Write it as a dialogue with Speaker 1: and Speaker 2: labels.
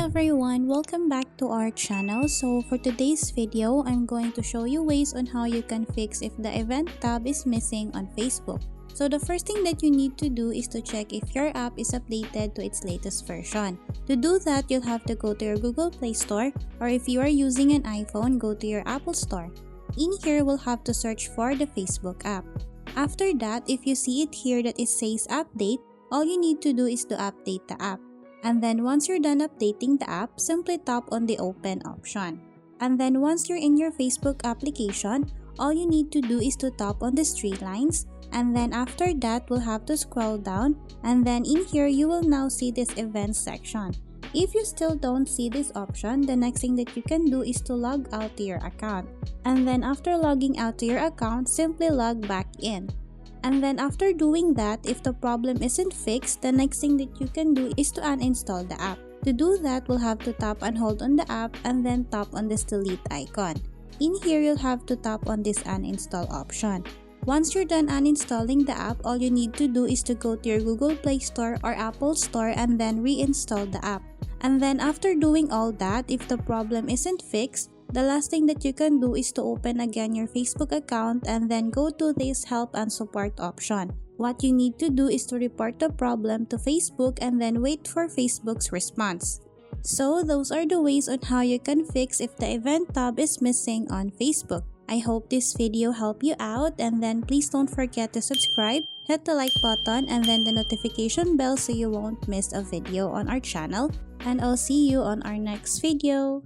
Speaker 1: everyone, welcome back to our channel. So for today's video, I'm going to show you ways on how you can fix if the event tab is missing on Facebook. So the first thing that you need to do is to check if your app is updated to its latest version. To do that, you'll have to go to your Google Play Store, or if you are using an iPhone, go to your Apple Store. In here, we'll have to search for the Facebook app. After that, if you see it here that it says update, all you need to do is to update the app. And then once you're done updating the app, simply tap on the open option. And then once you're in your Facebook application, all you need to do is to tap on these three lines. And then after that, we'll have to scroll down. And then in here, you will now see this events section. If you still don't see this option, the next thing that you can do is to log out to your account. And then after logging out to your account, simply log back in. And then after doing that, if the problem isn't fixed, the next thing that you can do is to uninstall the app. To do that, we'll have to tap and hold on the app and then tap on this delete icon. In here, you'll have to tap on this uninstall option. Once you're done uninstalling the app, all you need to do is to go to your Google Play Store or Apple Store and then reinstall the app. And then after doing all that, if the problem isn't fixed, the last thing that you can do is to open again your Facebook account and then go to this help and support option. What you need to do is to report the problem to Facebook and then wait for Facebook's response. So those are the ways on how you can fix if the event tab is missing on Facebook. I hope this video helped you out, and then please don't forget to subscribe, hit the like button and then the notification bell so you won't miss a video on our channel. And I'll see you on our next video.